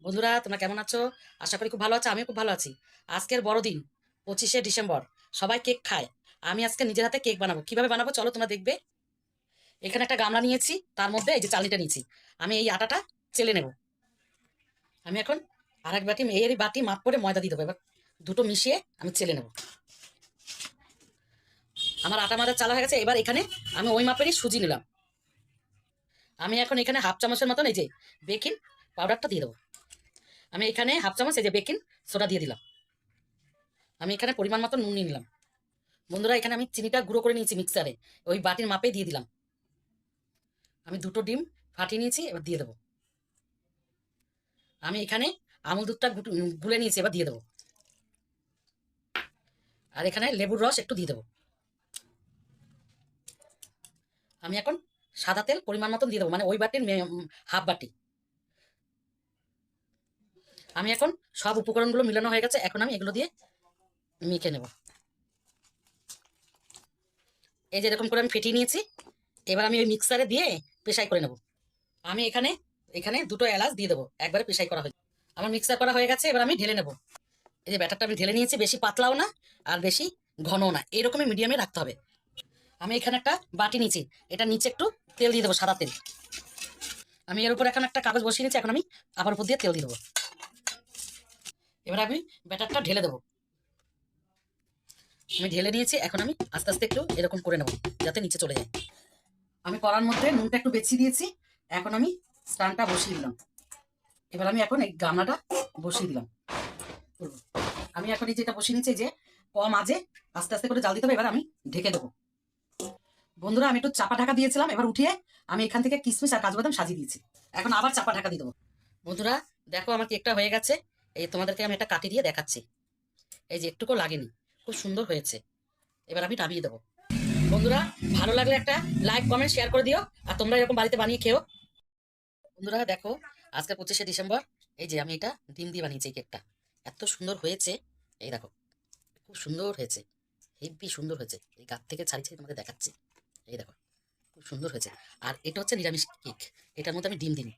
বন্ধুরা, তোমরা কেমন আছো? আশা করি খুব ভালো আছো। আমিও খুব ভালো আছি। আজকের বড়দিন, 25শে ডিসেম্বর। সবাই কেক খায়। আমি আজকে নিজের হাতে কেক বানাবো। কিভাবে বানাবো চলো তোমরা দেখবে। এখানে একটা গামলা নিয়েছি, তার মধ্যে এই যে চালনিটা নিয়েছি। আমি এই আটাটা চেলে নেব। আমি এখন আর এক বাটি, এরই বাটি মাপ করে ময়দা দিয়ে দেবো। এবার দুটো মিশিয়ে আমি চেলে নেব। আমার আটা ময়দা চালা হয়ে গেছে। এবার এখানে আমি ওই মাপেরই সুজি নিলাম। আমি এখন এখানে হাফ চামচের মতন এই যে বেকিং পাউডারটা দিয়ে দেবো। আমি এখানে হাফ চামচ এই যে বেকিং সোডা দিয়ে দিলাম। আমি এখানে পরিমাণ মতো নুন নিয়ে নিলাম। বন্ধুরা, এখানে আমি চিনিটা গুঁড়ো করে নিয়েছি মিক্সারে। ওই বাটির মাপে দিয়ে দিলাম। আমি দুটো ডিম ফাটিয়ে নিয়েছি, এবার দিয়ে দেবো। আমি এখানে আমুল দুধটা গুলে নিয়েছি, এবার দিয়ে দেবো। আর এখানে লেবুর রস একটু দিয়ে দেবো। আমি এখন সাদা তেল পরিমাণ মতন দিয়ে দেবো, মানে ওই বাটির হাফ বাটি। আমি এখন সব উপকরণগুলো মিলানো হয়ে গেছে। এখন আমি এগুলো দিয়ে মেখে নেব। এই যে এরকম করে আমি ফেটিয়ে নিয়েছি। এবার আমি ওই মিক্সারে দিয়ে পেশাই করে নেব। আমি এখানে এখানে দুটো এলাচ দিয়ে দেবো, একবারে পেশাই করা হয়েছে। আমার মিক্সার করা হয়ে গেছে, এবার আমি ঢেলে নেব। এই যে ব্যাটারটা আমি ঢেলে নিয়েছি, বেশি পাতলাও না আর বেশি ঘনও না, এরকমই মিডিয়ামে রাখতে হবে। আমি এখানে একটা বাটি নিয়েছি, এটা নিচে একটু তেল দিয়ে দেবো, সাদা তেল। আমি এর উপর এখন একটা কাগজ বসিয়ে নিয়েছি, এখন আমি আবার উপর দিয়ে তেল দিয়ে দেবো। এবার আমি ব্যাটারটা ঢেলে দেবো। আমি ঢেলে নিয়েছি, এখন আমি আস্তে আস্তে একটু এরকম করে নেবো যাতে নিচে চলে যায়। আমি কড়ার মধ্যে নুনটা একটু বেছিয়ে দিয়েছি। এখন আমি স্ট্যান্ডটা বসিয়ে দিলাম। এবার আমি এখন এই গামলাটা বসিয়ে দিলাম। আমি এখন এই যেটা বসিয়ে নিচ্ছি, যে কম আজে আস্তে আস্তে করে জাল দিতে হবে। এবার আমি ঢেকে দেবো। বন্ধুরা, আমি একটু চাপা ঢাকা দিয়েছিলাম, এবার উঠিয়ে আমি এখান থেকে কিশমিশ আর কাজু বাদাম সাজিয়ে দিয়েছি। এখন আবার চাপা ঢাকা দিয়ে দেবো। বন্ধুরা, দেখো আমার কেকটা হয়ে গেছে। এই তোমাদেরকে আমি একটা কাটি দিয়ে দেখাচ্ছি। এই যে একটুকু লাগেনি, খুব সুন্দর হয়েছে। এবার আমি নামিয়ে দেবো। বন্ধুরা, ভালো লাগলে একটা লাইক কমেন্ট শেয়ার করে দিও। আর তোমরা এরকম বাড়িতে বানিয়ে খেও। বন্ধুরা দেখো, আজকে 25শে ডিসেম্বর। এই যে আমি এটা ডিম দিয়ে বানিয়েছি এই কেকটা। এত সুন্দর হয়েছে। এই দেখো, খুব সুন্দর হয়েছে। হেব্বি সুন্দর হয়েছে। এই গাছ থেকে ছাড়ি ছাড়ি তোমাদের দেখাচ্ছি। এই দেখো, খুব সুন্দর হয়েছে। আর এটা হচ্ছে নিরামিষ কেক। এটার মধ্যে আমি ডিম দিই।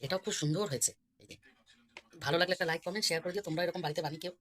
এটাও খুব সুন্দর হয়েছে। এই যে, ভালো লাগলে একটা লাইক কমেন্ট শেয়ার করে দিও। তোমরা এরকম বাড়িতে বানিয়ে কেউ।